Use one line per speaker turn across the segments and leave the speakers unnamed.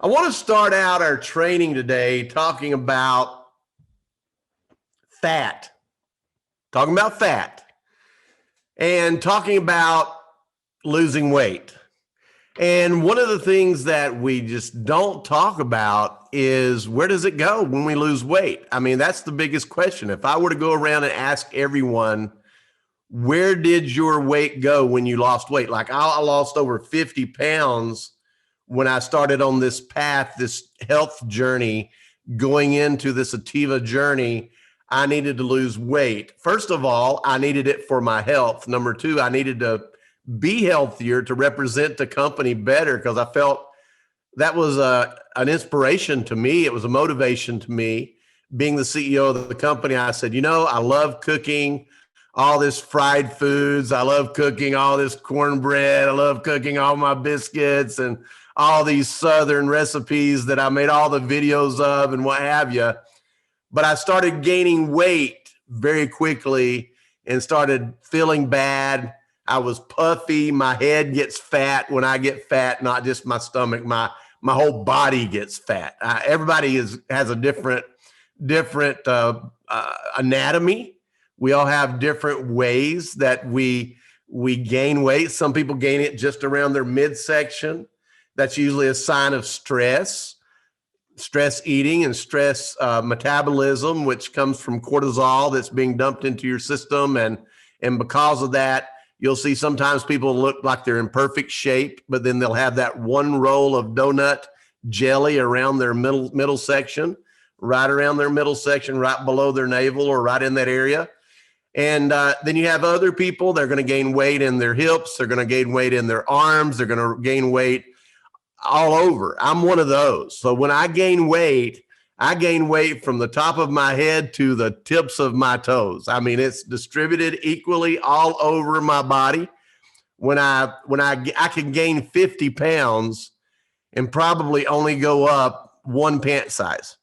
I want to start out our training today talking about fat, and talking about losing weight. And one of the things that we just don't talk about is, where does it go when we lose weight? I mean, that's the biggest question. If I were to go around and ask everyone, where did your weight go when you lost weight? Like I lost over 50 pounds when I started on this path, this health journey, going into this ATTEVA journey. I needed to lose weight. First of all, I needed it for my health. Number two, I needed to be healthier to represent the company better, because I felt that was an inspiration to me. It was a motivation to me. Being the CEO of the company, I said, I love cooking all this fried foods. I love cooking all this cornbread. I love cooking all my biscuits and all these Southern recipes that I made all the videos of and what have you. But I started gaining weight very quickly and started feeling bad. I was puffy. My head gets fat. When I get fat, not just my stomach, my whole body gets fat. Everybody has a different anatomy. We all have different ways that we gain weight. Some people gain it just around their midsection. That's usually a sign of stress eating and stress metabolism, which comes from cortisol that's being dumped into your system. And because of that, you'll see sometimes people look like they're in perfect shape, but then they'll have that one roll of donut jelly around their middle section, right around their middle section, right below their navel or right in that area. And then you have other people, they're going to gain weight in their hips. They're going to gain weight in their arms. They're going to gain weight all over. I'm one of those. So when I gain weight from the top of my head to the tips of my toes. I mean, it's distributed equally all over my body. When I can gain 50 pounds and probably only go up one pant size.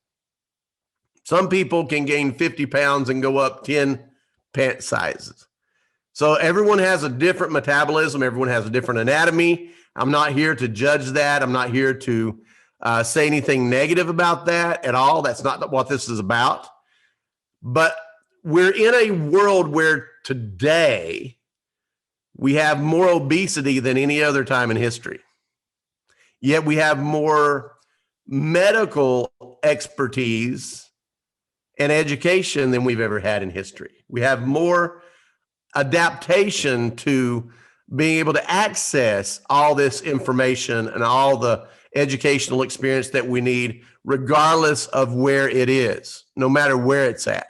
Some people can gain 50 pounds and go up 10 pant sizes. So everyone has a different metabolism. Everyone has a different anatomy. I'm not here to judge that. I'm not here to say anything negative about that at all. That's not what this is about. But we're in a world where today we have more obesity than any other time in history. Yet we have more medical expertise and education than we've ever had in history. We have more adaptation to being able to access all this information and all the educational experience that we need, regardless of where it is, no matter where it's at,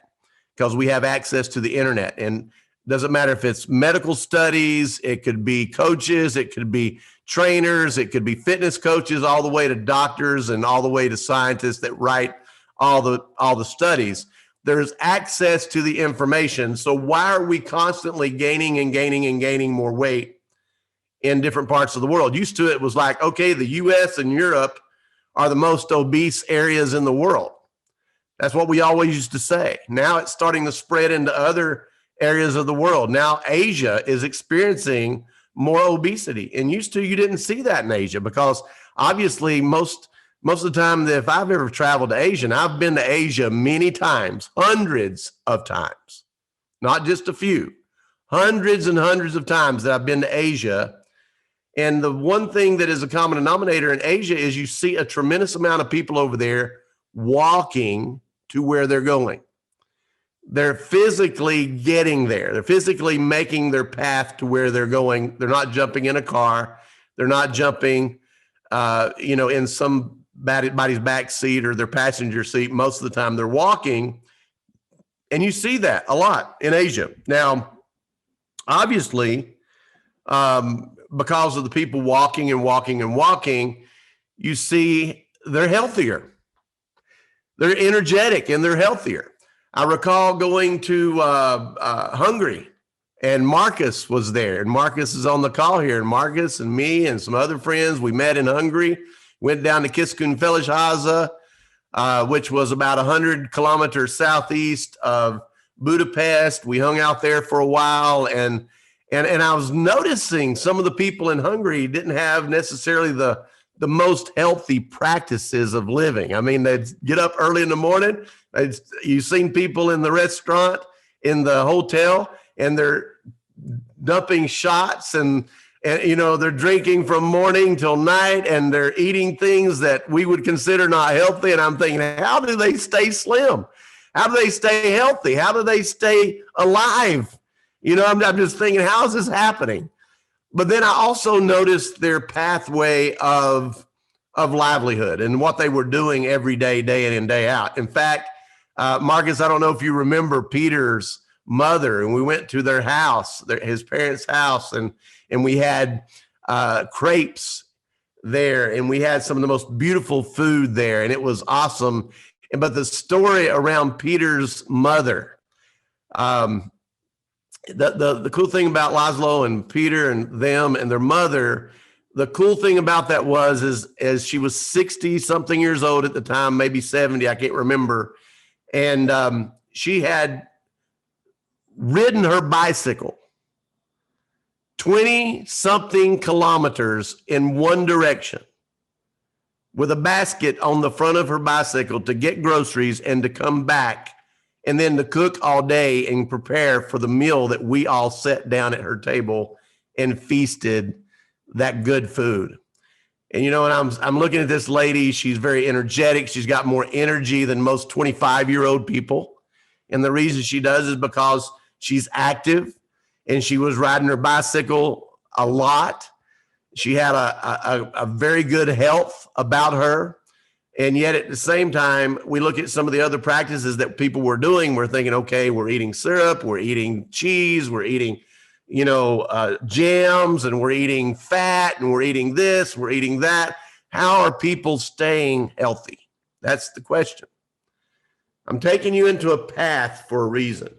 because we have access to the internet. And it doesn't matter if it's medical studies, it could be coaches, it could be trainers, it could be fitness coaches, all the way to doctors and all the way to scientists that write all the studies. There's access to the information. So why are we constantly gaining more weight in different parts of the world? Used to, it was like, okay, the US and Europe are the most obese areas in the world. That's what we always used to say. Now it's starting to spread into other areas of the world. Now Asia is experiencing more obesity. And used to, you didn't see that in Asia, because obviously most of the time that if I've ever traveled to Asia, and I've been to Asia many times, hundreds of times, not just a few, hundreds and hundreds of times that I've been to Asia. And the one thing that is a common denominator in Asia is you see a tremendous amount of people over there walking to where they're going. They're physically getting there. They're physically making their path to where they're going. They're not jumping in a car. They're not jumping, in somebody's back seat or their passenger seat. Most of the time they're walking. And you see that a lot in Asia. Now, obviously, because of the people walking, you see they're healthier. They're energetic and they're healthier. I recall going to Hungary, and Marcus was there. And Marcus is on the call here. And Marcus and me and some other friends, we met in Hungary, went down to Kiskun-Felezháza, which was about 100 kilometers southeast of Budapest. We hung out there for a while, and I was noticing some of the people in Hungary didn't have necessarily the the most healthy practices of living. I mean, they'd get up early in the morning. You've seen people in the restaurant, in the hotel, and they're dumping shots and they're drinking from morning till night, and they're eating things that we would consider not healthy. And I'm thinking, how do they stay slim? How do they stay healthy? How do they stay alive? I'm just thinking, how is this happening? But then I also noticed their pathway of livelihood and what they were doing every day, day in and day out. In fact, Marcus, I don't know if you remember Peter's mother, and we went to their house, his parents' house, and we had crepes there, and we had some of the most beautiful food there, and it was awesome. But the story around Peter's mother, the cool thing about Laszlo and Peter and them and their mother, the cool thing about that was as she was 60 something years old at the time, maybe 70, I can't remember, and she had ridden her bicycle 20 something kilometers in one direction with a basket on the front of her bicycle to get groceries and to come back, and then to cook all day and prepare for the meal that we all sat down at her table and feasted that good food. And and I'm looking at this lady. She's very energetic. She's got more energy than most 25-year-old people. And the reason she does is because she's active, and she was riding her bicycle a lot. She had a very good health about her. And yet at the same time, we look at some of the other practices that people were doing. We're thinking, okay, we're eating syrup, we're eating cheese, we're eating, jams, and we're eating fat, and we're eating this, we're eating that. How are people staying healthy? That's the question. I'm taking you into a path for a reason.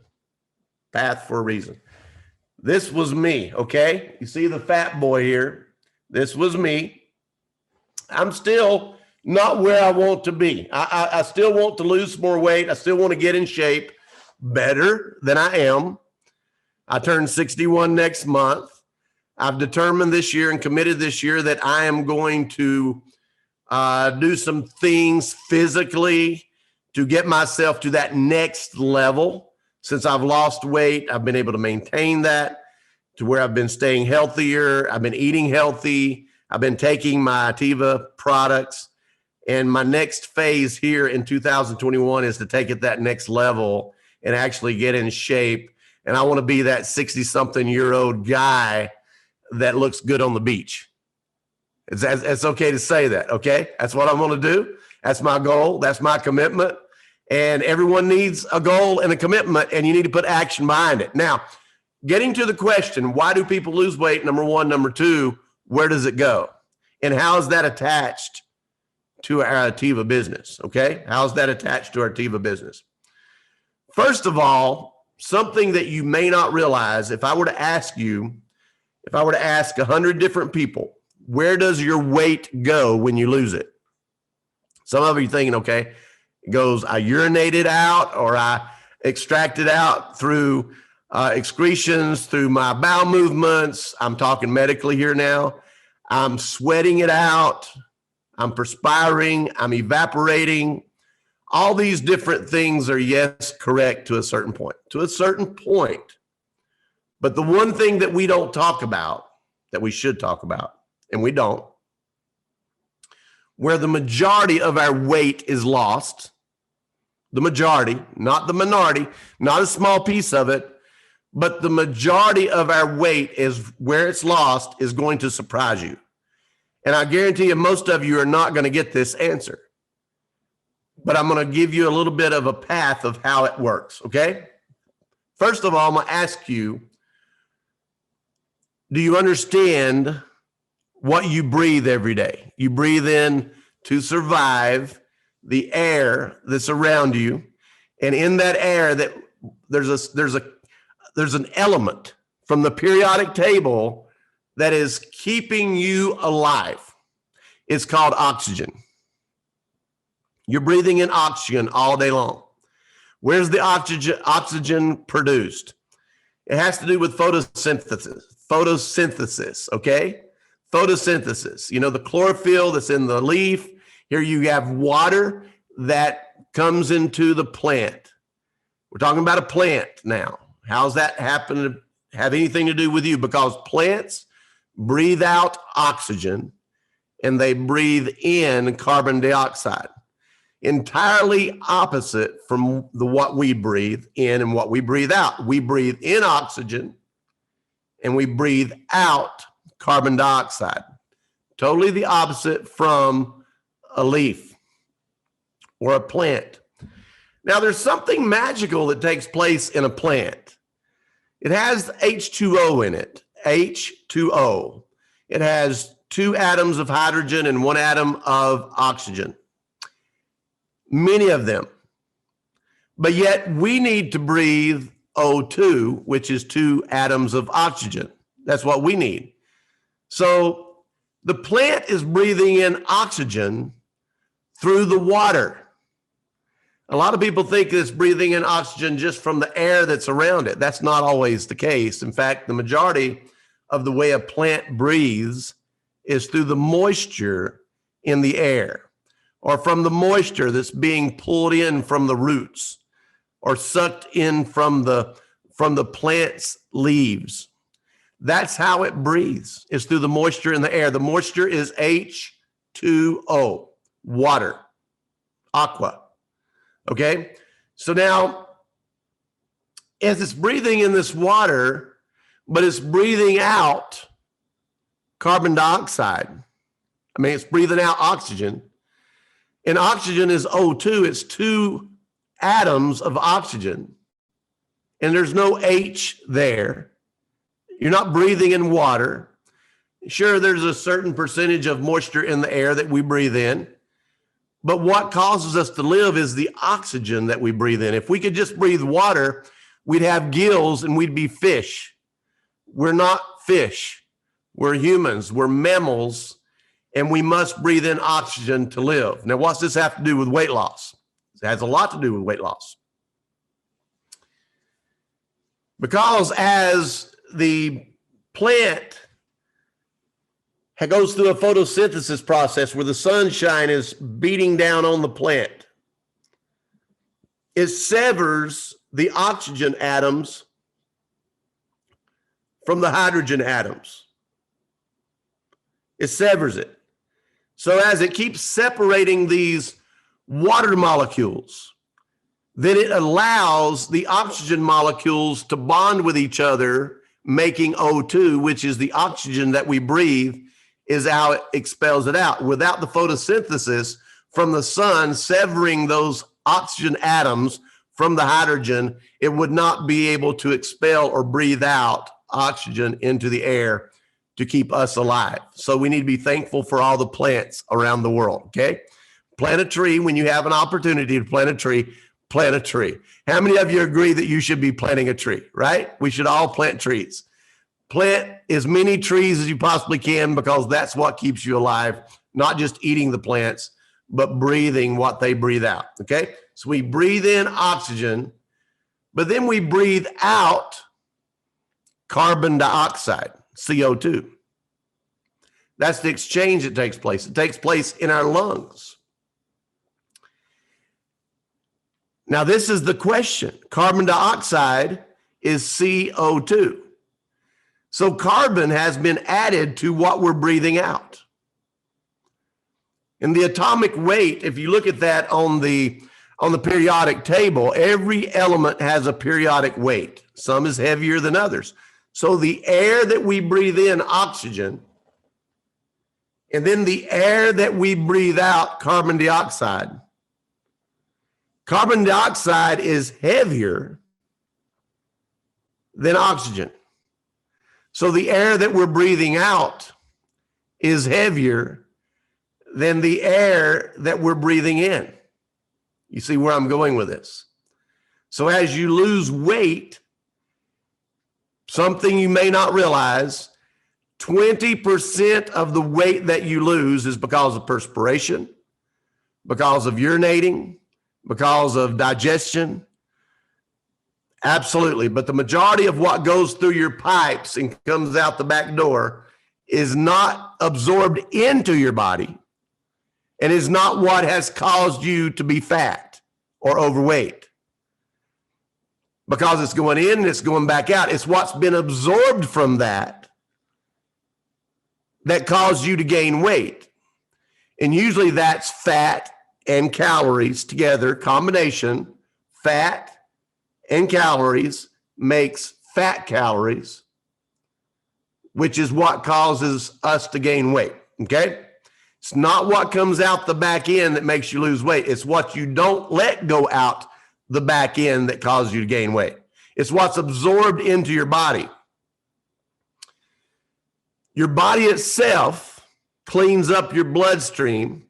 This was me, okay? You see the fat boy here? This was me. I'm still not where I want to be. I still want to lose more weight. I still want to get in shape better than I am. I turn 61 next month. I've determined this year and committed this year that I am going to do some things physically to get myself to that next level. Since I've lost weight, I've been able to maintain that to where I've been staying healthier. I've been eating healthy. I've been taking my ATTEVA products. And my next phase here in 2021 is to take it that next level and actually get in shape. And I want to be that 60-something-year-old guy that looks good on the beach. It's okay to say that, okay? That's what I'm going to do. That's my goal. That's my commitment. And everyone needs a goal and a commitment, and you need to put action behind it. Now, getting to the question, why do people lose weight? Number one. Number two, where does it go? And how is that attached to our ATTEVA business? Okay. How is that attached to our ATTEVA business? First of all, something that you may not realize, if I were to ask 100 different people, where does your weight go when you lose it? Some of you thinking, okay, it goes, I urinate it out, or I extract it out through excretions, through my bowel movements. I'm talking medically here now. I'm sweating it out. I'm perspiring. I'm evaporating. All these different things are, yes, correct to a certain point. But the one thing that we don't talk about, that we should talk about, and we don't, where the majority of our weight is lost, the majority, not the minority, not a small piece of it, but the majority of our weight is where it's lost is going to surprise you. And I guarantee you, most of you are not going to get this answer. But I'm going to give you a little bit of a path of how it works, okay? First of all, I'm going to ask you, do you understand what you breathe every day? You breathe in to survive the air that's around you. And in that air, that there's an element from the periodic table that is keeping you alive. It's called oxygen. You're breathing in oxygen all day long. Where's the oxygen produced? It has to do with photosynthesis, okay? photosynthesis. You know, the chlorophyll that's in the leaf. Here you have water that comes into the plant. We're talking about a plant now. How's that happen to have anything to do with you? Because plants breathe out oxygen and they breathe in carbon dioxide. Entirely opposite from what we breathe in and what we breathe out. We breathe in oxygen and we breathe out carbon dioxide. Totally the opposite from a leaf or a plant. Now, there's something magical that takes place in a plant. It has H2O in it, H2O. It has 2 atoms of hydrogen and 1 atom of oxygen. Many of them. But yet we need to breathe O2, which is 2 atoms of oxygen. That's what we need. So the plant is breathing in oxygen through the water. A lot of people think it's breathing in oxygen just from the air that's around it. That's not always the case. In fact, the majority of the way a plant breathes is through the moisture in the air, or from the moisture that's being pulled in from the roots or sucked in from the plant's leaves. That's how it breathes. It's through the moisture in the air. The moisture is H2O, water, aqua. Okay? So now, as it's breathing in this water, but it's breathing out carbon dioxide. I mean, it's breathing out oxygen. And oxygen is O2. It's 2 atoms of oxygen. And there's no H there. You're not breathing in water. Sure, there's a certain percentage of moisture in the air that we breathe in. But what causes us to live is the oxygen that we breathe in. If we could just breathe water, we'd have gills and we'd be fish. We're not fish. We're humans. We're mammals. And we must breathe in oxygen to live. Now, what's this have to do with weight loss? It has a lot to do with weight loss. Because as the plant goes through a photosynthesis process where the sunshine is beating down on the plant, it severs the oxygen atoms from the hydrogen atoms. It severs it. So as it keeps separating these water molecules, then it allows the oxygen molecules to bond with each other, making O2, which is the oxygen that we breathe, is how it expels it out. Without the photosynthesis from the sun severing those oxygen atoms from the hydrogen, it would not be able to expel or breathe out oxygen into the air to keep us alive. So we need to be thankful for all the plants around the world, okay? Plant a tree. When you have an opportunity to plant a tree, plant a tree. How many of you agree that you should be planting a tree, right? We should all plant trees. Plant as many trees as you possibly can, because that's what keeps you alive, not just eating the plants, but breathing what they breathe out, okay? So we breathe in oxygen, but then we breathe out carbon dioxide, CO2. That's the exchange that takes place. It takes place in our lungs. Now, this is the question. Carbon dioxide is CO2. So carbon has been added to what we're breathing out. And the atomic weight, if you look at that on the periodic table, every element has a periodic weight. Some is heavier than others. So the air that we breathe in, oxygen, and then the air that we breathe out, carbon dioxide. Carbon dioxide is heavier than oxygen. So the air that we're breathing out is heavier than the air that we're breathing in. You see where I'm going with this? So as you lose weight, something you may not realize, 20% of the weight that you lose is because of perspiration, because of urinating, because of digestion. Absolutely. But the majority of what goes through your pipes and comes out the back door is not absorbed into your body and is not what has caused you to be fat or overweight. Because it's going in and it's going back out. It's what's been absorbed from that caused you to gain weight. And usually that's fat and calories together, combination. Fat and calories makes fat calories, which is what causes us to gain weight, okay? It's not what comes out the back end that makes you lose weight. It's what you don't let go out the back end that causes you to gain weight. It's what's absorbed into your body. Your body itself cleans up your bloodstream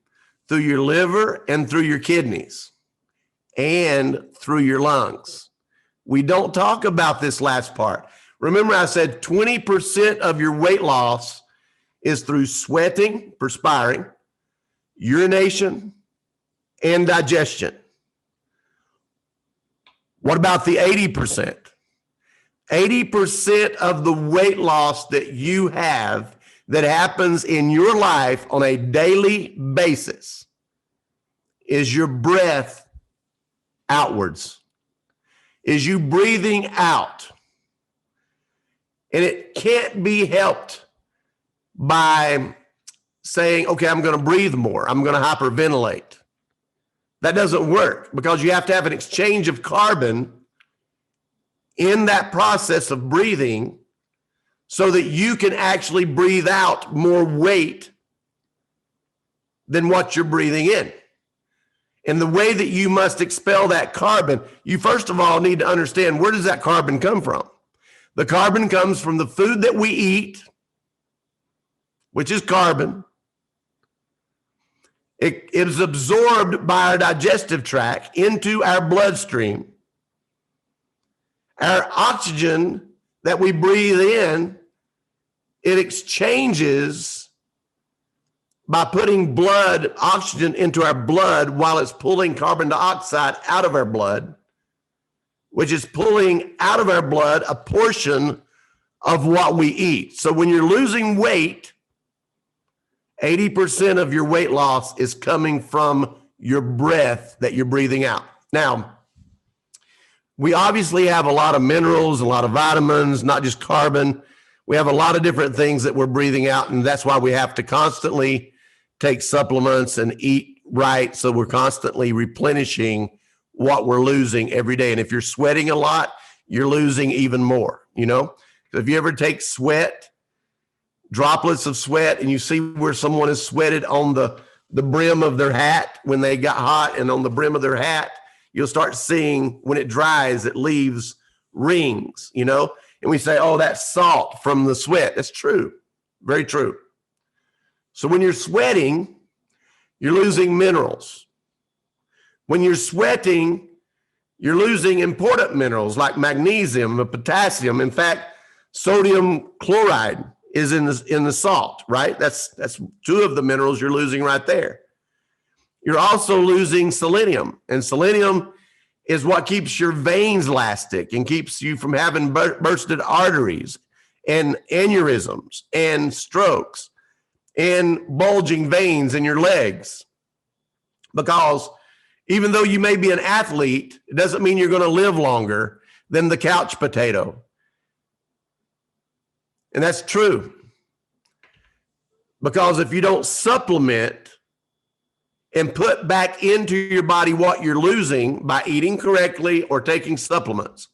through your liver and through your kidneys and through your lungs. We don't talk about this last part. Remember, I said 20% of your weight loss is through sweating, perspiring, urination, and digestion. What about the 80%? 80% of the weight loss that you have that happens in your life on a daily basis is your breath outwards, is you breathing out. And it can't be helped by saying, okay, I'm going to breathe more. I'm going to hyperventilate. That doesn't work because you have to have an exchange of carbon in that process of breathing so that you can actually breathe out more weight than what you're breathing in. And the way that you must expel that carbon, you first of all need to understand, where does that carbon come from? The carbon comes from the food that we eat, which is carbon. It is absorbed by our digestive tract into our bloodstream. Our oxygen that we breathe in, it exchanges by putting oxygen into our blood while it's pulling carbon dioxide out of our blood, which is pulling out of our blood a portion of what we eat. So when you're losing weight, 80% of your weight loss is coming from your breath that you're breathing out. Now, we obviously have a lot of minerals, a lot of vitamins, not just carbon. We have a lot of different things that we're breathing out, and that's why we have to constantly take supplements and eat right, so we're constantly replenishing what we're losing every day. And if you're sweating a lot, you're losing even more, you know? If you ever take sweat, droplets of sweat, and you see where someone has sweated on the brim of their hat when they got hot, and on the brim of their hat, you'll start seeing when it dries, it leaves rings, you know? And we say, oh, that's salt from the sweat. That's true. Very true. So when you're sweating, you're losing minerals. When you're sweating, you're losing important minerals like magnesium and potassium. In fact, sodium chloride is in the salt, right? That's two of the minerals you're losing right there. You're also losing selenium, and selenium is what keeps your veins elastic and keeps you from having bursted arteries and aneurysms and strokes and bulging veins in your legs. Because even though you may be an athlete, it doesn't mean you're going to live longer than the couch potato. And that's true. Because if you don't supplement and put back into your body what you're losing by eating correctly or taking supplements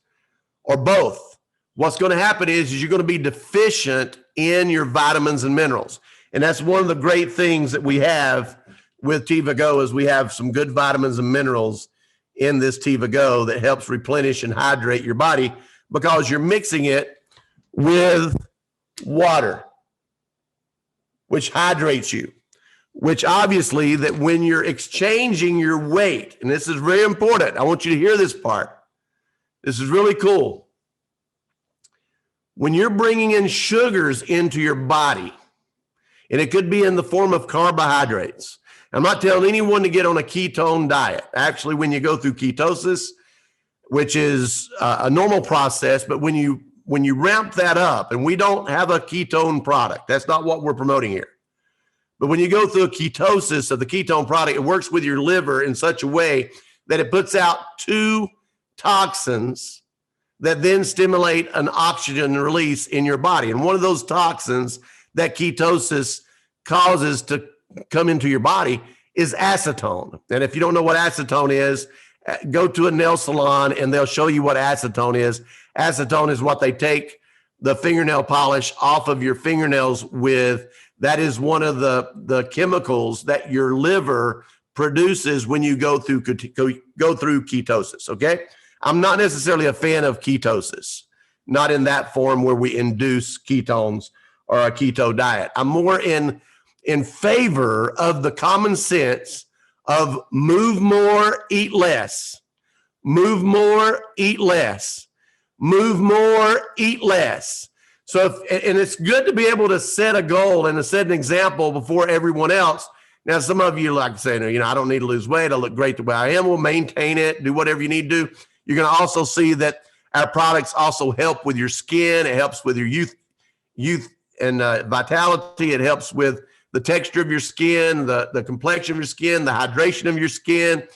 or both, what's going to happen is you're going to be deficient in your vitamins and minerals. And that's one of the great things that we have with TevaGO is we have some good vitamins and minerals in this TevaGO that helps replenish and hydrate your body because you're mixing it with water, which hydrates you, which obviously that when you're exchanging your weight, and this is very important, I want you to hear this part. This is really cool. When you're bringing in sugars into your body, and it could be in the form of carbohydrates. I'm not telling anyone to get on a ketone diet. Actually, when you go through ketosis, which is a normal process, but when when you ramp that up, and we don't have a ketone product, that's not what we're promoting here. But when you go through a ketosis of the ketone product, it works with your liver in such a way that it puts out two toxins that then stimulate an oxygen release in your body. And one of those toxins that ketosis causes to come into your body is acetone. And if you don't know what acetone is, go to a nail salon and they'll show you what acetone is. Acetone is what they take the fingernail polish off of your fingernails with. That is one of the chemicals that your liver produces when you go through ketosis, okay? I'm not necessarily a fan of ketosis, not in that form where we induce ketones or a keto diet. I'm more in favor of the common sense of move more, eat less. Move more, eat less. Move more, eat less. So, and it's good to be able to set a goal and to set an example before everyone else. Now, some of you like to say, I don't need to lose weight. I look great the way I am. We'll maintain it, do whatever you need to do. You're going to also see that our products also help with your skin. It helps with your youth and vitality. It helps with the texture of your skin, the complexion of your skin, the hydration of your skin.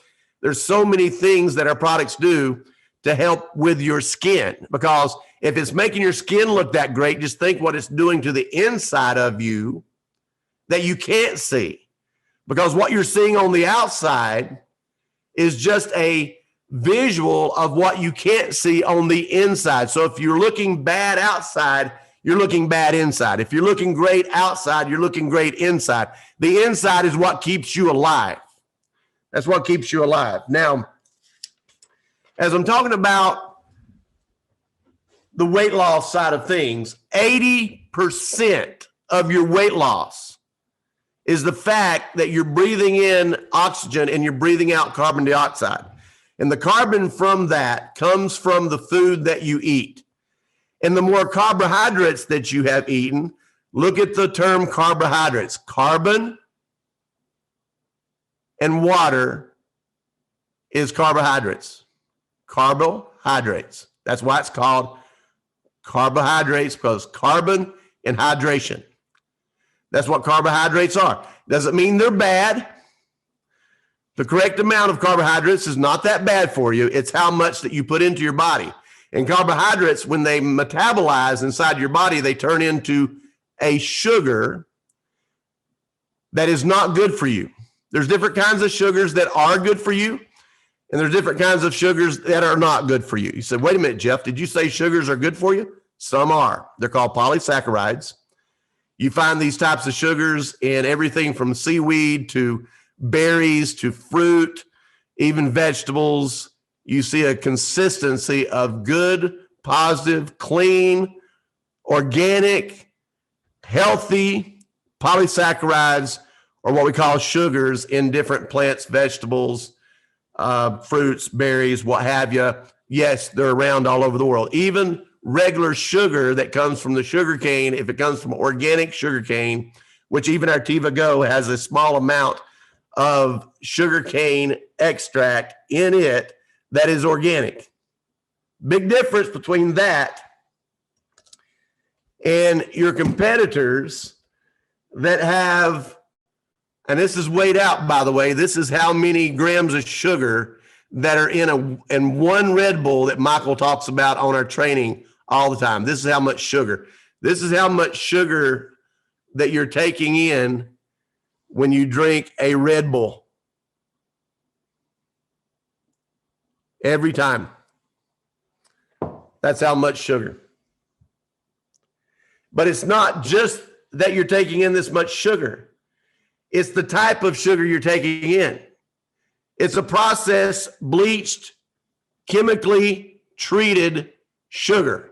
There's so many things that our products do to help with your skin, because if it's making your skin look that great, just think what it's doing to the inside of you that you can't see, because what you're seeing on the outside is just a visual of what you can't see on the inside. So if you're looking bad outside, you're looking bad inside. If you're looking great outside, you're looking great inside. The inside is what keeps you alive. That's what keeps you alive. Now, as I'm talking about the weight loss side of things, 80% of your weight loss is the fact that you're breathing in oxygen and you're breathing out carbon dioxide. And the carbon from that comes from the food that you eat. And the more carbohydrates that you have eaten, look at the term carbohydrates. Carbon and water is carbohydrates. Carbohydrates. That's why it's called carbohydrates, because carbon and hydration. That's what carbohydrates are. Doesn't mean they're bad. The correct amount of carbohydrates is not that bad for you. It's how much that you put into your body. And carbohydrates, when they metabolize inside your body, they turn into a sugar that is not good for you. There's different kinds of sugars that are good for you, and there's different kinds of sugars that are not good for you. You said, wait a minute, Jeff, did you say sugars are good for you? Some are. They're called polysaccharides. You find these types of sugars in everything from seaweed to berries to fruit, even vegetables. You see a consistency of good, positive, clean, organic, healthy polysaccharides, or what we call sugars, in different plants, vegetables, fruits, berries, what have you. Yes, they're around all over the world. Even regular sugar that comes from the sugar cane, if it comes from organic sugar cane, which even our TevaGO has a small amount of sugar cane extract in it that is organic. Big difference between that and your competitors that have, and this is weighed out, by the way, this is how many grams of sugar that are in one Red Bull that Michael talks about on our training all the time. This is how much sugar. This is how much sugar that you're taking in when you drink a Red Bull. Every time. That's how much sugar. But it's not just that you're taking in this much sugar. It's the type of sugar you're taking in. It's a processed, bleached, chemically treated sugar.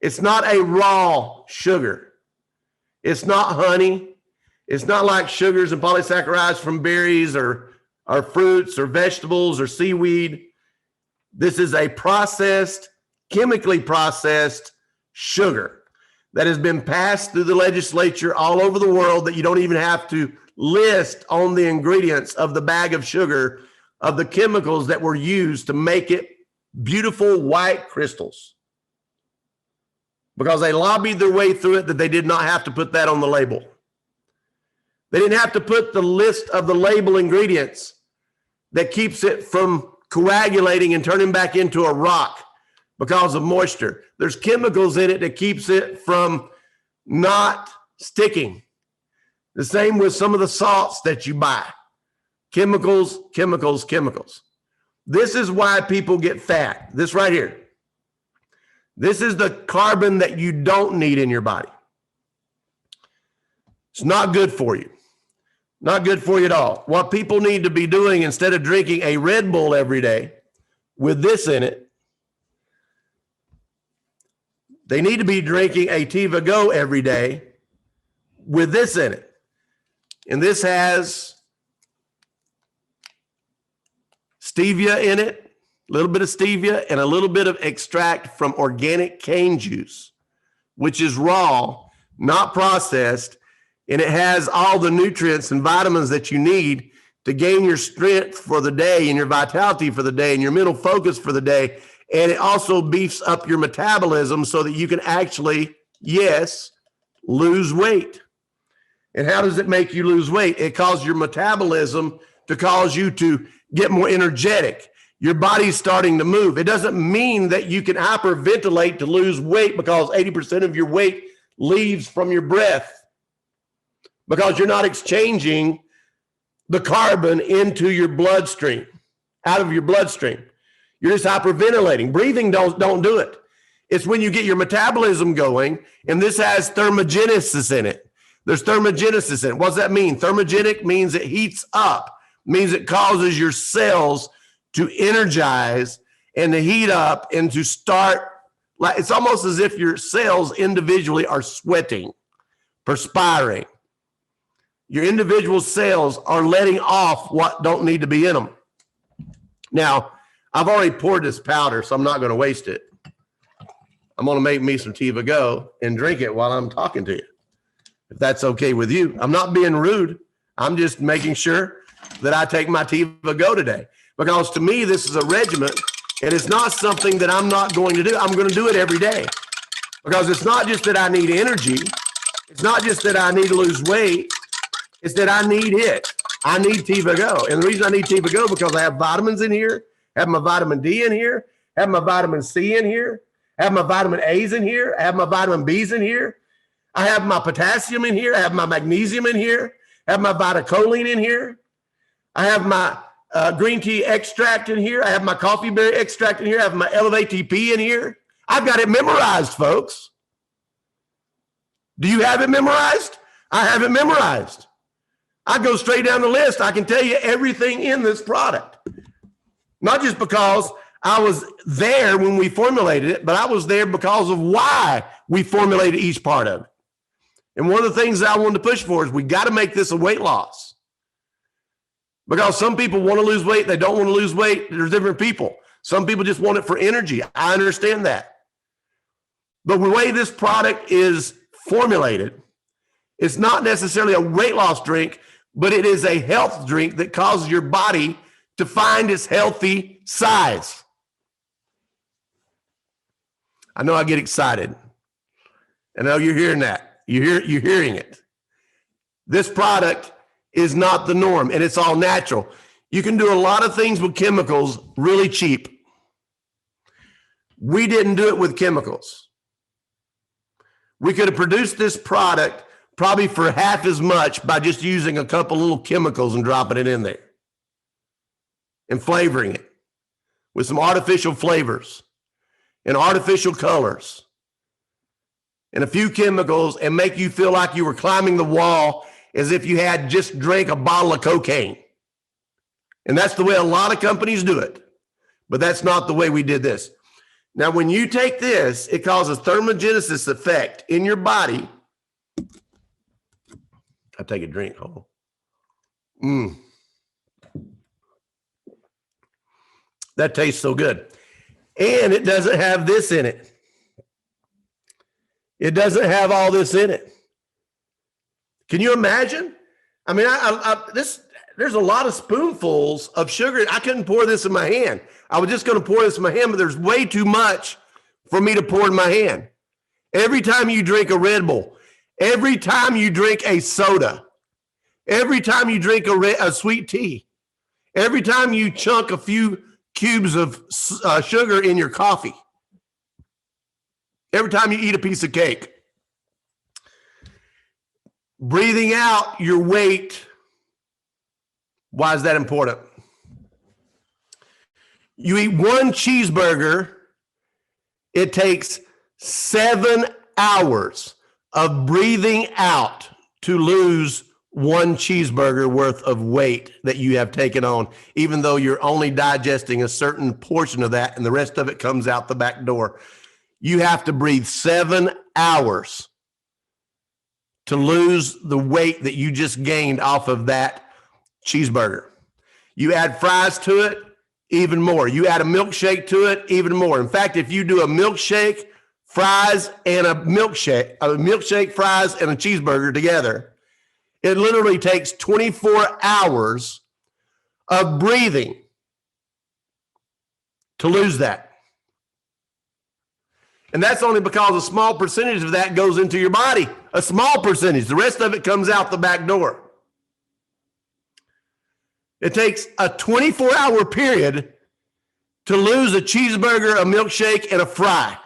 It's not a raw sugar. It's not honey. It's not like sugars and polysaccharides from berries or fruits or vegetables or seaweed. This is a processed, chemically processed sugar that has been passed through the legislature all over the world, that you don't even have to list on the ingredients of the bag of sugar of the chemicals that were used to make it beautiful white crystals. because they lobbied their way through it that they did not have to put that on the label. They didn't have to put the list of the label ingredients that keeps it from coagulating and turning back into a rock because of moisture. There's chemicals in it that keeps it from not sticking. The same with some of the salts that you buy. Chemicals, chemicals, chemicals. This is why people get fat. This right here. This is the carbon that you don't need in your body. It's not good for you. Not good for you at all. What people need to be doing, instead of drinking a Red Bull every day with this in it, they need to be drinking a TevaGO every day with this in it. And this has stevia in it, a little bit of stevia, and a little bit of extract from organic cane juice, which is raw, not processed, and it has all the nutrients and vitamins that you need to gain your strength for the day and your vitality for the day and your mental focus for the day. And it also beefs up your metabolism so that you can actually, yes, lose weight. And how does it make you lose weight? It causes your metabolism to cause you to get more energetic. Your body's starting to move. It doesn't mean that you can hyperventilate to lose weight because 80% of your weight leaves from your breath, because you're not exchanging the carbon into your bloodstream, out of your bloodstream. You're just hyperventilating. Breathing don't do it. It's when you get your metabolism going, and this has thermogenesis in it. There's thermogenesis in it. What does that mean? Thermogenic means it heats up, means it causes your cells to energize and to heat up and to start, like it's almost as if your cells individually are sweating, perspiring. Your individual cells are letting off what don't need to be in them. Now, I've already poured this powder, so I'm not going to waste it. I'm going to make me some TevaGO and drink it while I'm talking to you, if that's okay with you. I'm not being rude. I'm just making sure that I take my TevaGO today, because to me, this is a regimen, and it's not something that I'm not going to do. I'm going to do it every day, because it's not just that I need energy. It's not just that I need to lose weight. It's that I need it. I need TevaGO. And the reason I need TevaGO, because I have vitamins in here, have my vitamin D in here, have my vitamin C in here, have my vitamin A's in here, I have my vitamin B's in here, I have my potassium in here, I have my magnesium in here, I have my vitacholine in here, I have my green tea extract in here, I have my coffee berry extract in here, I have my Elevate TP in here. I've got it memorized, folks. Do you have it memorized? I have it memorized. I go straight down the list. I can tell you everything in this product. Not just because I was there when we formulated it, but I was there because of why we formulated each part of it. And one of the things that I wanted to push for is we got to make this a weight loss. Because some people want to lose weight. They don't want to lose weight. There's different people. Some people just want it for energy. I understand that. But the way this product is formulated, it's not necessarily a weight loss drink, but it is a health drink that causes your body to find its healthy size. I know I get excited. I know you're hearing that. You're hearing it. This product is not the norm, and it's all natural. You can do a lot of things with chemicals really cheap. We didn't do it with chemicals. We could have produced this product probably for half as much by just using a couple little chemicals and dropping it in there and flavoring it with some artificial flavors and artificial colors and a few chemicals, and make you feel like you were climbing the wall as if you had just drank a bottle of cocaine. And that's the way a lot of companies do it, but that's not the way we did this. Now, when you take this, it causes thermogenesis effect in your body. I'll take a drink. Hold on. That tastes so good. And it doesn't have this in it. It doesn't have all this in it. Can you imagine? I mean, there's a lot of spoonfuls of sugar. I couldn't pour this in my hand. I was just going to pour this in my hand, but there's way too much for me to pour in my hand. every time you drink a Red Bull, every time you drink a soda, every time you drink a sweet tea, every time you chunk a few cubes of sugar in your coffee, every time you eat a piece of cake, breathing out your weight. Why is that important? You eat one cheeseburger, it takes 7 hours of breathing out to lose one cheeseburger worth of weight that you have taken on, even though you're only digesting a certain portion of that and the rest of it comes out the back door. You have to breathe 7 hours to lose the weight that you just gained off of that cheeseburger. You add fries to it, even more. You add a milkshake to it, even more. In fact, if you do a milkshake, fries, and a milkshake, fries, and a cheeseburger together, it literally takes 24 hours of breathing to lose that. And that's only because a small percentage of that goes into your body. A small percentage. The rest of it comes out the back door. It takes a 24-hour period to lose a cheeseburger, a milkshake, and a fry.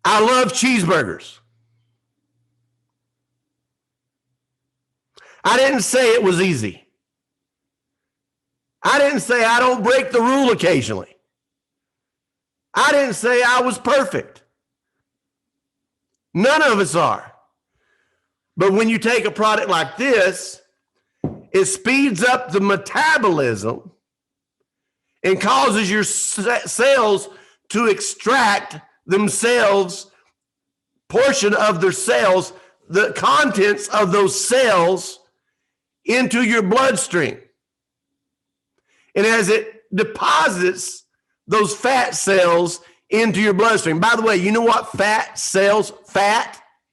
I love cheeseburgers. I didn't say it was easy. I didn't say I don't break the rule occasionally. I didn't say I was perfect. None of us are. But when you take a product like this, it speeds up the metabolism and causes your cells to extract themselves, portion of their cells, the contents of those cells into your bloodstream. And as it deposits those fat cells into your bloodstream. By the way, you know what fat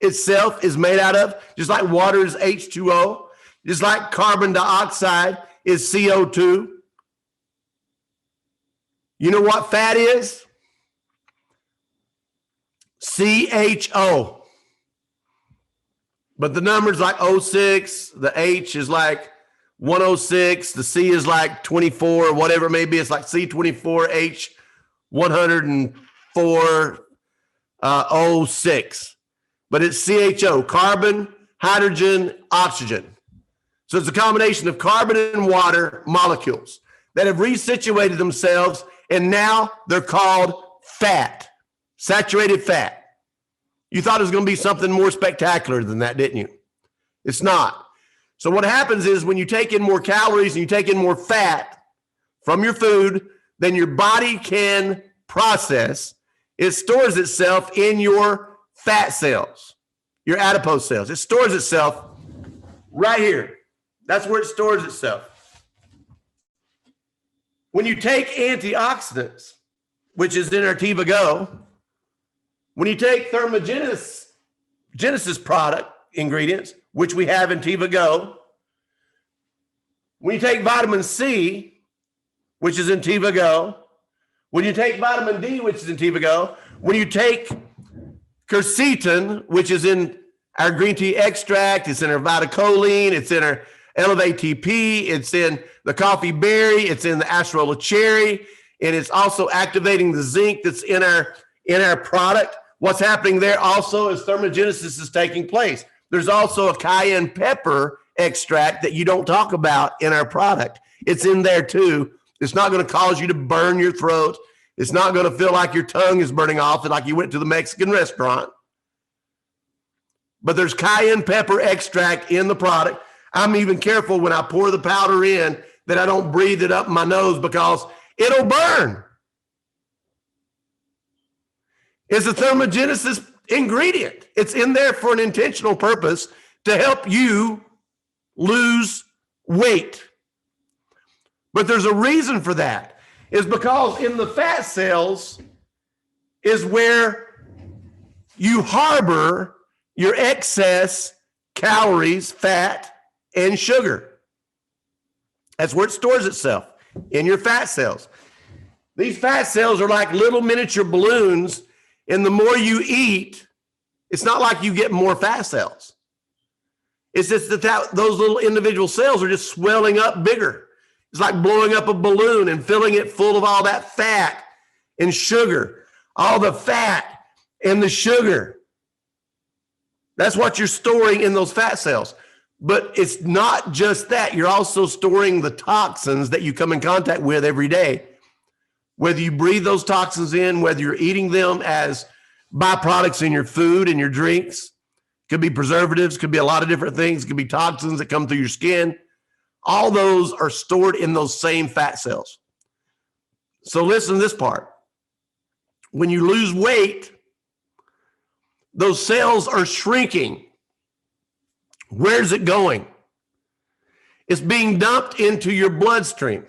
itself is made out of? Just like water is H2O, just like carbon dioxide is CO2. You know what fat is? CHO. But the number's like 06, the H is like 106, the C is like 24, whatever it may be. It's like C24H 104 06. But it's CHO, carbon, hydrogen, oxygen. So it's a combination of carbon and water molecules that have resituated themselves, and now they're called fat, saturated fat. You thought it was going to be something more spectacular than that, didn't you? It's not. So what happens is when you take in more calories and you take in more fat from your food than your body can process, it stores itself in your fat cells, your adipose cells. It stores itself right here. That's where it stores itself. When you take antioxidants, which is in our TevaGO, when you take thermogenesis product ingredients, which we have in TevaGO, when you take vitamin C, which is in TevaGO, when you take vitamin D, which is in TevaGO, when you take quercetin, which is in our green tea extract, it's in our vitacholine, it's in our Elevate TP, it's in the coffee berry, it's in the acerola cherry, and it's also activating the zinc that's in our product. What's happening there also is thermogenesis is taking place. There's also a cayenne pepper extract that you don't talk about in our product. It's in there too. It's not going to cause you to burn your throat. It's not going to feel like your tongue is burning off and like you went to the Mexican restaurant. But there's cayenne pepper extract in the product. I'm even careful when I pour the powder in that I don't breathe it up my nose because it'll burn. It's a thermogenesis ingredient. It's in there for an intentional purpose to help you lose weight. But there's a reason for that. It's because in the fat cells is where you harbor your excess calories, fat, and sugar. That's where it stores itself, in your fat cells. These fat cells are like little miniature balloons, and the more you eat, it's not like you get more fat cells. It's just that those little individual cells are just swelling up bigger. It's like blowing up a balloon and filling it full of all that fat and sugar, all the fat and the sugar. That's what you're storing in those fat cells. But it's not just that. You're also storing the toxins that you come in contact with every day. Whether you breathe those toxins in, whether you're eating them as byproducts in your food and your drinks, could be preservatives, could be a lot of different things, could be toxins that come through your skin. All those are stored in those same fat cells. So listen to this part. When you lose weight, those cells are shrinking. Where's it going? It's being dumped into your bloodstream.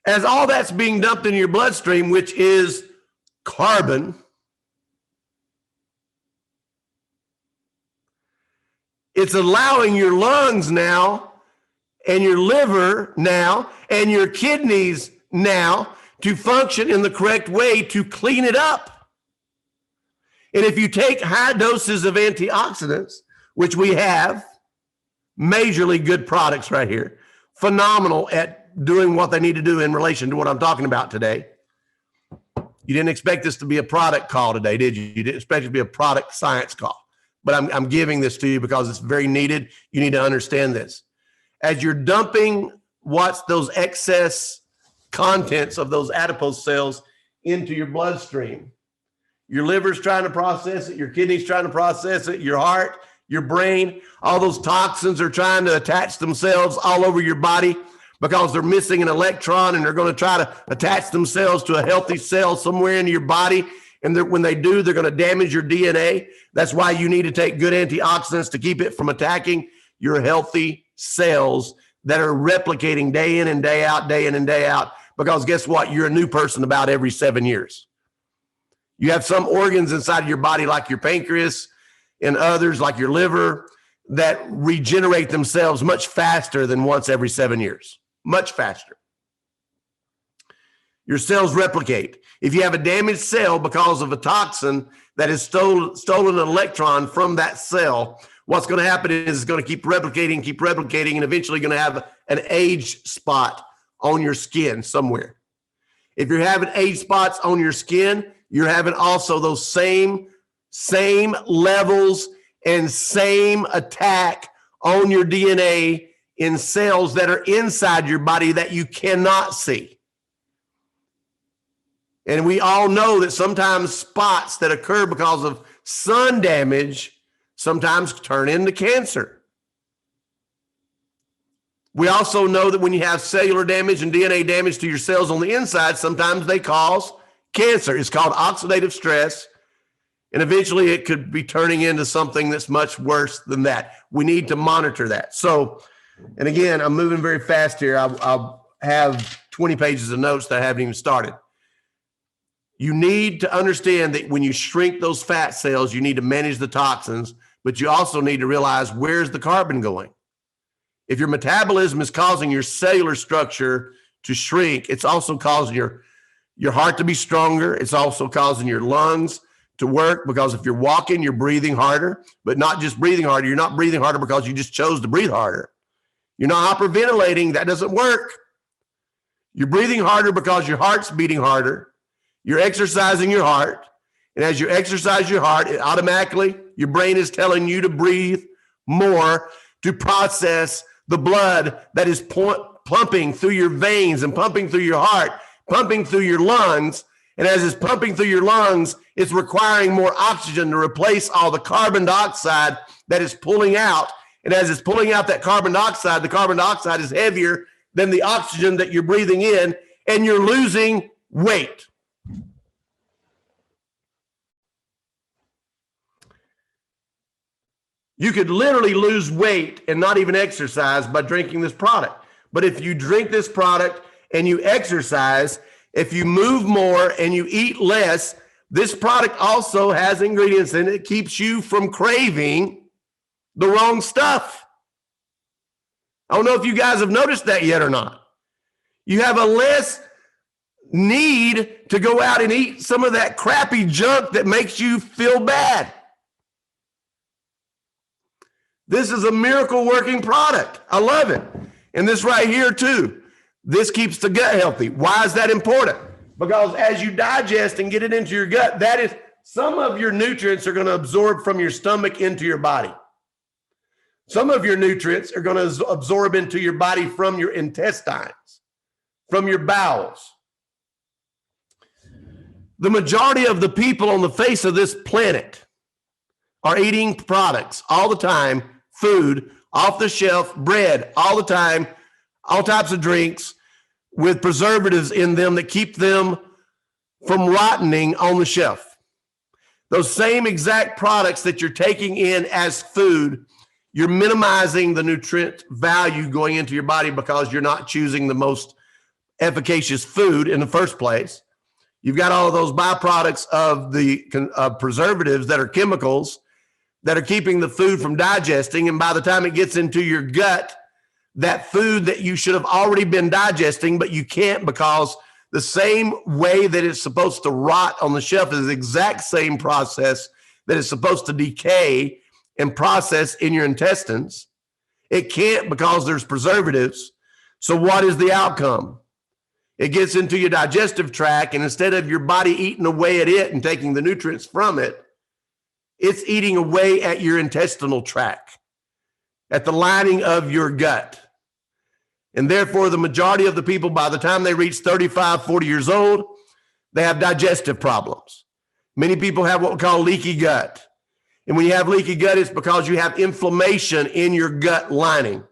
As all that's being dumped into your bloodstream, which is carbon, it's allowing your lungs now and your liver now and your kidneys now to function in the correct way to clean it up. And if you take high doses of antioxidants, which we have, majorly good products right here, phenomenal at doing what they need to do in relation to what I'm talking about today. You didn't expect this to be a product call today, did you? You didn't expect it to be a product science call. But I'm giving this to you because it's very needed. You need to understand this. As you're dumping what's those excess contents of those adipose cells into your bloodstream, your liver's trying to process it, your kidney's trying to process it, your heart, your brain, all those toxins are trying to attach themselves all over your body because they're missing an electron, and they're going to try to attach themselves to a healthy cell somewhere in your body. And when they do, they're going to damage your DNA. That's why you need to take good antioxidants to keep it from attacking your healthy cells that are replicating day in and day out, day in and day out. Because guess what? You're a new person about every 7 years. You have some organs inside of your body, like your pancreas, and others, like your liver, that regenerate themselves much faster than once every 7 years. Much faster. Your cells replicate. If you have a damaged cell because of a toxin that has stolen an electron from that cell, what's going to happen is it's going to keep replicating, and eventually going to have an age spot on your skin somewhere. If you're having age spots on your skin, you're having also those same levels and same attack on your DNA in cells that are inside your body that you cannot see. And we all know that sometimes spots that occur because of sun damage sometimes turn into cancer. We also know that when you have cellular damage and DNA damage to your cells on the inside, sometimes they cause cancer. It's called oxidative stress. And eventually it could be turning into something that's much worse than that. We need to monitor that. So, and again, I'm moving very fast here. I'll have 20 pages of notes that I haven't even started. You need to understand that when you shrink those fat cells, you need to manage the toxins, but you also need to realize where's the carbon going. If your metabolism is causing your cellular structure to shrink, it's also causing your heart to be stronger. It's also causing your lungs to work, because if you're walking, you're breathing harder, but not just breathing harder. You're not breathing harder because you just chose to breathe harder. You're not hyperventilating. That doesn't work. You're breathing harder because your heart's beating harder. You're exercising your heart. And as you exercise your heart, it automatically, your brain is telling you to breathe more to process the blood that is pumping through your veins and pumping through your heart, pumping through your lungs. And as it's pumping through your lungs, it's requiring more oxygen to replace all the carbon dioxide that is pulling out. And as it's pulling out that carbon dioxide, the carbon dioxide is heavier than the oxygen that you're breathing in, and you're losing weight. You could literally lose weight and not even exercise by drinking this product. But if you drink this product and you exercise, if you move more and you eat less, this product also has ingredients in it that keeps you from craving the wrong stuff. I don't know if you guys have noticed that yet or not. You have a less need to go out and eat some of that crappy junk that makes you feel bad. This is a miracle working product. I love it. And this right here too, this keeps the gut healthy. Why is that important? Because as you digest and get it into your gut, that is, some of your nutrients are going to absorb from your stomach into your body. Some of your nutrients are going to absorb into your body from your intestines, from your bowels. The majority of the people on the face of this planet are eating products all the time, food, off the shelf, bread all the time, all types of drinks with preservatives in them that keep them from rotting on the shelf. Those same exact products that you're taking in as food, you're minimizing the nutrient value going into your body because you're not choosing the most efficacious food in the first place. You've got all of those byproducts of the preservatives that are chemicals that are keeping the food from digesting. And by the time it gets into your gut, that food that you should have already been digesting, but you can't, because the same way that it's supposed to rot on the shelf is the exact same process that is supposed to decay and process in your intestines. It can't because there's preservatives. So what is the outcome? It gets into your digestive tract, and instead of your body eating away at it and taking the nutrients from it, it's eating away at your intestinal tract, at the lining of your gut. And therefore, the majority of the people, by the time they reach 35, 40 years old, they have digestive problems. Many people have what we call leaky gut. And when you have leaky gut, it's because you have inflammation in your gut lining.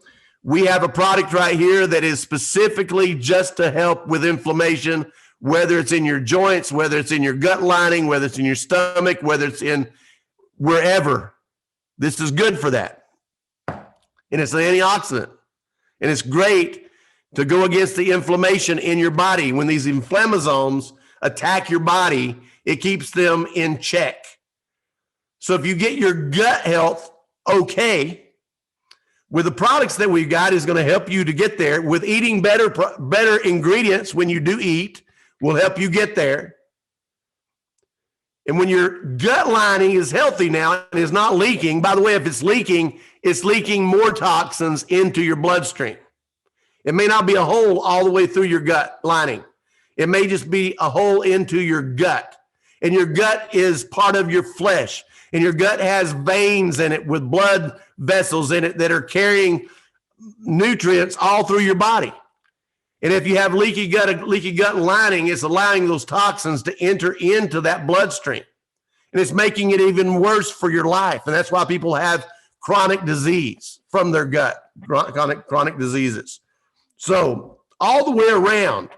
We have a product right here that is specifically just to help with inflammation, whether it's in your joints, whether it's in your gut lining, whether it's in your stomach, whether it's in wherever. This is good for that. And it's an antioxidant. And it's great to go against the inflammation in your body. When these inflammasomes attack your body, it keeps them in check. So if you get your gut health okay, with the products that we've got is going to help you to get there. With eating better ingredients when you do eat will help you get there. And when your gut lining is healthy now and is not leaking, by the way, if it's leaking more toxins into your bloodstream. It may not be a hole all the way through your gut lining. It may just be a hole into your gut. And your gut is part of your flesh. And your gut has veins in it with blood vessels in it that are carrying nutrients all through your body. And if you have leaky gut lining, it's allowing those toxins to enter into that bloodstream. And it's making it even worse for your life. And that's why people have chronic disease from their gut, chronic diseases. So all the way around,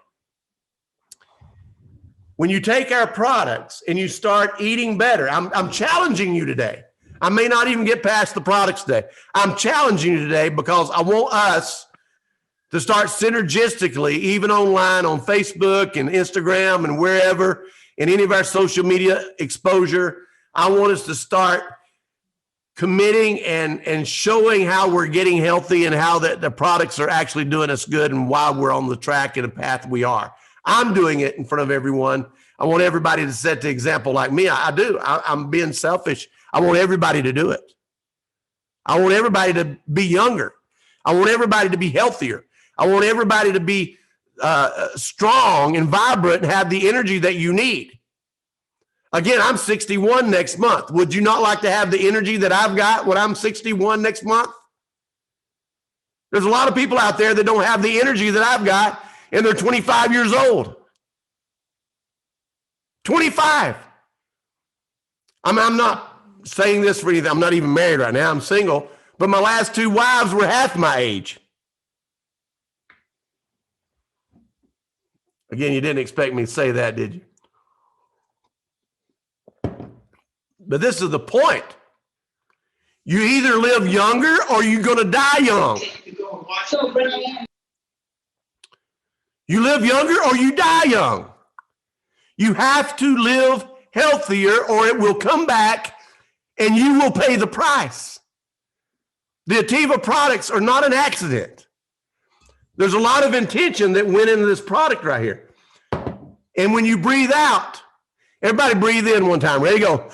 when you take our products and you start eating better, I'm challenging you today. I may not even get past the products today. I'm challenging you today because I want us to start synergistically, even online on Facebook and Instagram and wherever, in any of our social media exposure. I want us to start committing and showing how we're getting healthy and how the products are actually doing us good and why we're on the track and the path we are. I'm doing it in front of everyone. I want everybody to set the example like me. I do. I'm being selfish. I want everybody to do it. I want everybody to be younger. I want everybody to be healthier. I want everybody to be strong and vibrant and have the energy that you need. Again, I'm 61 next month. Would you not like to have the energy that I've got when I'm 61 next month? There's a lot of people out there that don't have the energy that I've got, and they're 25 years old. 25. I'm not saying this for anything. I'm not even married right now. I'm single. But my last two wives were half my age. Again, you didn't expect me to say that, did you? But this is the point. You either live younger or you're going to die young. You live younger or you die young. You have to live healthier or it will come back and you will pay the price. The ATTEVA products are not an accident. There's a lot of intention that went into this product right here. And when you breathe out, everybody breathe in one time. Ready to go.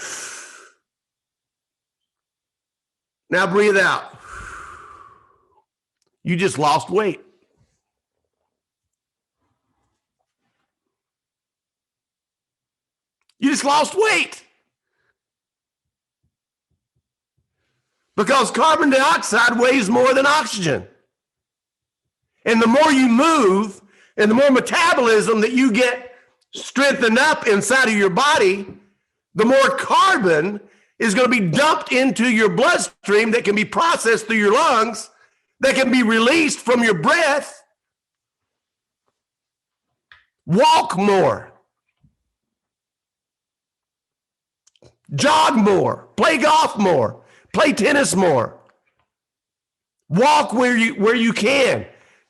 Now breathe out. You just lost weight. You just lost weight. Because carbon dioxide weighs more than oxygen. And the more you move and the more metabolism that you get strengthened up inside of your body, the more carbon is going to be dumped into your bloodstream that can be processed through your lungs, that can be released from your breath. Walk more. Jog more. Play golf more. Play tennis more. Walk where you can.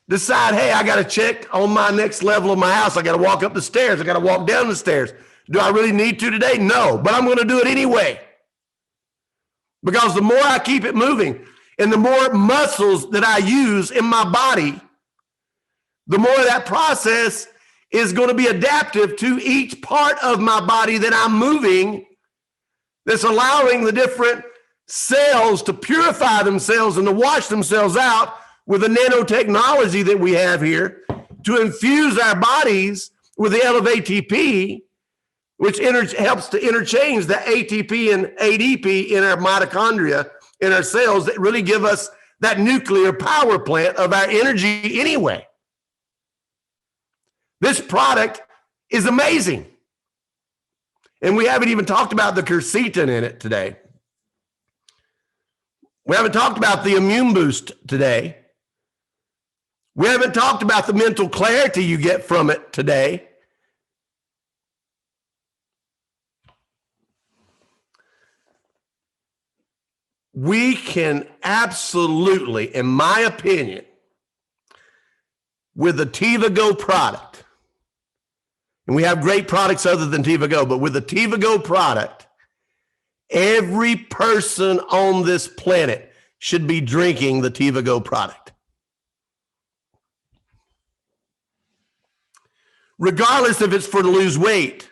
Decide, hey, I got to check on my next level of my house. I got to walk up the stairs. I got to walk down the stairs. Do I really need to today? No, but I'm going to do it anyway. Because the more I keep it moving and the more muscles that I use in my body, the more that process is going to be adaptive to each part of my body that I'm moving, that's allowing the different cells to purify themselves and to wash themselves out with the nanotechnology that we have here to infuse our bodies with the Elevate ATP, which helps to interchange the ATP and ADP in our mitochondria, in our cells, that really give us that nuclear power plant of our energy anyway. This product is amazing. And we haven't even talked about the quercetin in it today. We haven't talked about the immune boost today. We haven't talked about the mental clarity you get from it today. We can absolutely, in my opinion, with the TevaGO product, and we have great products other than TevaGO, but with the TevaGO product, every person on this planet should be drinking the TevaGO product. Regardless if it's for to lose weight,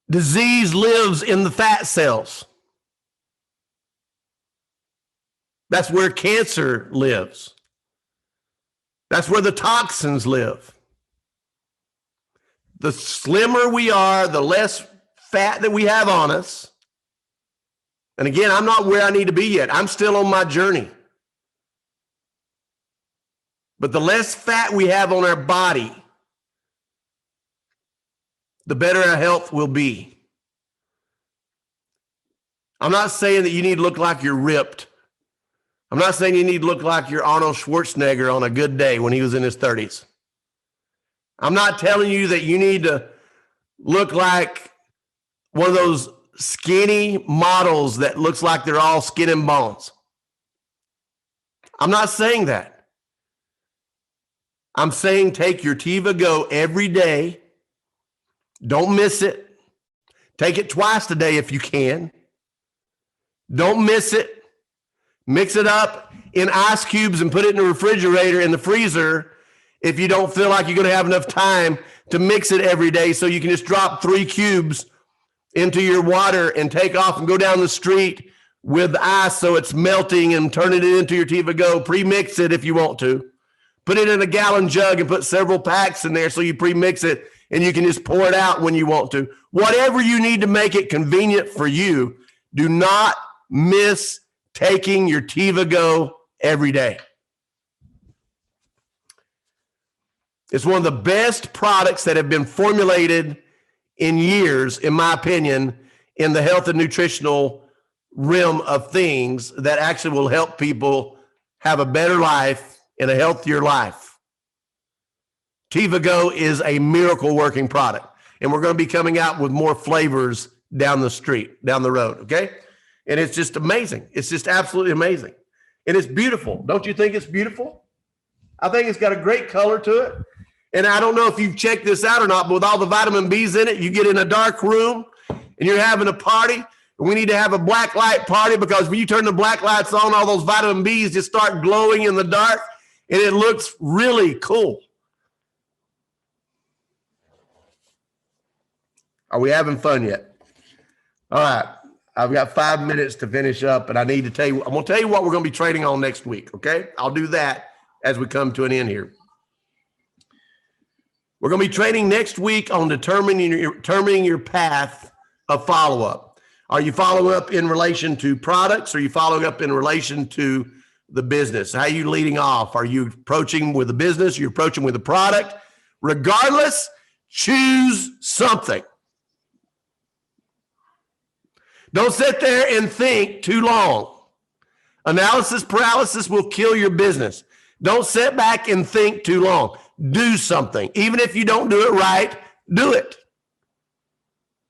disease lives in the fat cells. That's where cancer lives. That's where the toxins live. The slimmer we are, the less fat that we have on us. And again, I'm not where I need to be yet. I'm still on my journey. But the less fat we have on our body, the better our health will be. I'm not saying that you need to look like you're ripped. I'm not saying you need to look like you're Arnold Schwarzenegger on a good day when he was in his 30s. I'm not telling you that you need to look like one of those skinny models that looks like they're all skin and bones. I'm not saying that. I'm saying take your TevaGO every day. Don't miss it. Take it twice a day if you can. Don't miss it. Mix it up in ice cubes and put it in the refrigerator, in the freezer, if you don't feel like you're going to have enough time to mix it every day, so you can just drop 3 cubes into your water and take off and go down the street with ice so it's melting and turn it into your TevaGO. Pre-mix it if you want to. Put it in a gallon jug and put several packs in there so you pre-mix it and you can just pour it out when you want to. Whatever you need to make it convenient for you, do not miss taking your TevaGO every day. It's one of the best products that have been formulated in years, in my opinion, in the health and nutritional realm of things that actually will help people have a better life and a healthier life. TevaGO is a miracle working product, and we're going to be coming out with more flavors down the road, okay? And it's just amazing. It's just absolutely amazing. And it's beautiful. Don't you think it's beautiful? I think it's got a great color to it. And I don't know if you've checked this out or not, but with all the vitamin B's in it, you get in a dark room and you're having a party We need to have a black light party because when you turn the black lights on, all those vitamin Bs just start glowing in the dark and it looks really cool. Are we having fun yet? All right. I've got 5 minutes to finish up and I need to tell you, I'm going to tell you what we're going to be trading on next week. Okay. I'll do that as we come to an end here. We're going to be trading next week on determining your path of follow-up. Are you following up in relation to products? Or are you following up in relation to the business? How are you leading off? Are you approaching with the business? Are you approaching with the product? Regardless, choose something. Don't sit there and think too long. Analysis paralysis will kill your business. Don't sit back and think too long. Do something. Even if you don't do it right, do it.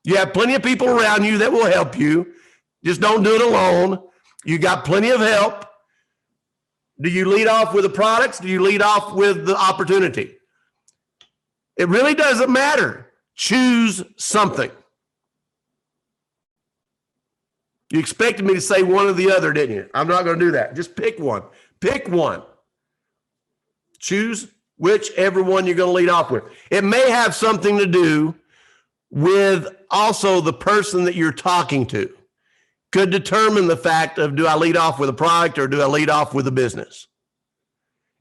You have plenty of people around you that will help you. Just don't do it alone. You got plenty of help. Do you lead off with the products? Do you lead off with the opportunity? It really doesn't matter. Choose something. You expected me to say one or the other, didn't you? I'm not going to do that. Just pick one. Pick one. Choose whichever one you're going to lead off with. It may have something to do with also the person that you're talking to. Could determine the fact of, do I lead off with a product or do I lead off with a business?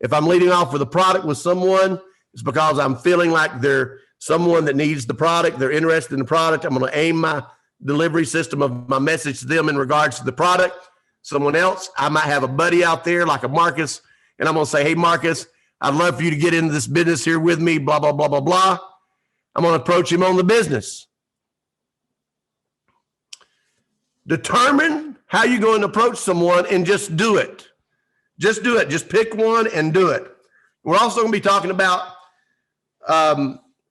If I'm leading off with a product with someone, it's because I'm feeling like they're someone that needs the product. They're interested in the product. I'm going to aim my delivery system of my message to them in regards to the product. Someone else, I might have a buddy out there like a Marcus, and I'm going to say, hey, Marcus, I'd love for you to get into this business here with me, blah, blah, blah, blah, blah. I'm going to approach him on the business. Determine how you're going to approach someone and just do it. Just do it. Just pick one and do it. We're also going to be talking about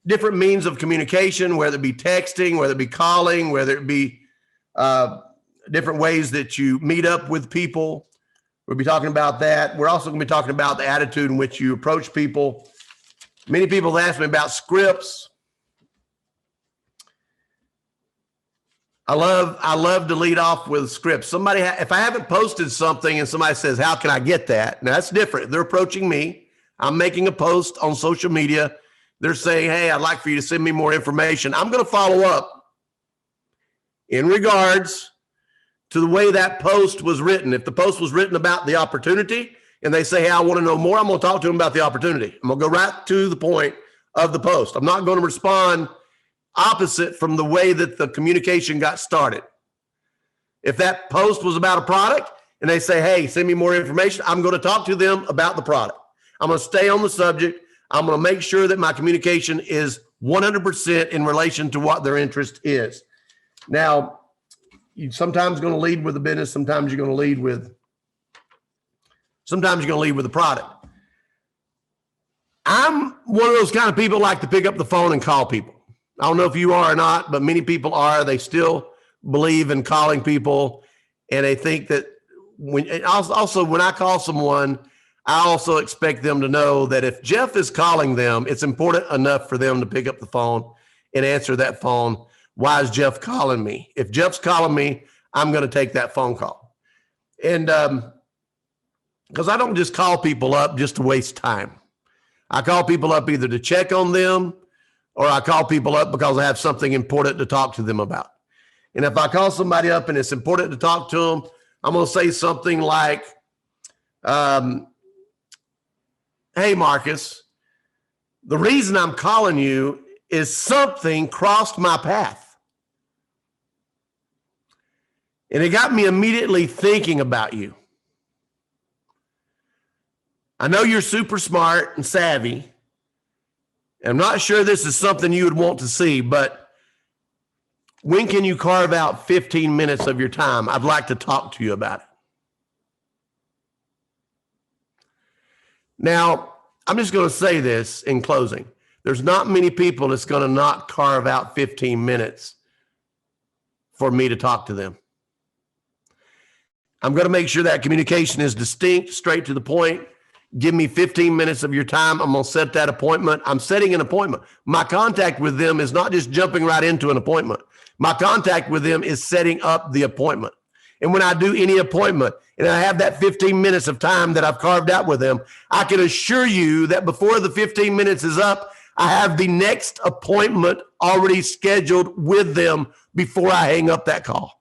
different means of communication, whether it be texting, whether it be calling, whether it be different ways that you meet up with people. We'll be talking about that. We're also going to be talking about the attitude in which you approach people. Many people have asked me about scripts. I love to lead off with scripts. Somebody, if I haven't posted something and somebody says, how can I get that? Now that's different. They're approaching me. I'm making a post on social media. They're saying, hey, I'd like for you to send me more information. I'm going to follow up in regards to the way that post was written. If the post was written about the opportunity and they say, hey, I want to know more, I'm going to talk to them about the opportunity. I'm going to go right to the point of the post. I'm not going to respond opposite from the way that the communication got started. If that post was about a product and they say, hey, send me more information, I'm going to talk to them about the product. I'm going to stay on the subject. I'm going to make sure that my communication is 100% in relation to what their interest is. Now, you're sometimes going to lead with the business. Sometimes you're going to lead with the product. I'm one of those kind of people like to pick up the phone and call people. I don't know if you are or not, but many people are. They still believe in calling people, and they think that when I call someone, I also expect them to know that if Jef is calling them, it's important enough for them to pick up the phone and answer that phone. Why is Jef calling me? If Jef's calling me, I'm going to take that phone call. And because I don't just call people up just to waste time. I call people up either to check on them, or I call people up because I have something important to talk to them about. And if I call somebody up and it's important to talk to them, I'm going to say something like, hey, Marcus, the reason I'm calling you is something crossed my path. And it got me immediately thinking about you. I know you're super smart and savvy. I'm not sure this is something you would want to see, but when can you carve out 15 minutes of your time? I'd like to talk to you about it. Now, I'm just going to say this in closing. There's not many people that's going to not carve out 15 minutes for me to talk to them. I'm going to make sure that communication is distinct, straight to the point. Give me 15 minutes of your time. I'm going to set that appointment. I'm setting an appointment. My contact with them is not just jumping right into an appointment, My contact with them is setting up the appointment. And when I do any appointment and I have that 15 minutes of time that I've carved out with them, I can assure you that before the 15 minutes is up, I have the next appointment already scheduled with them before I hang up that call.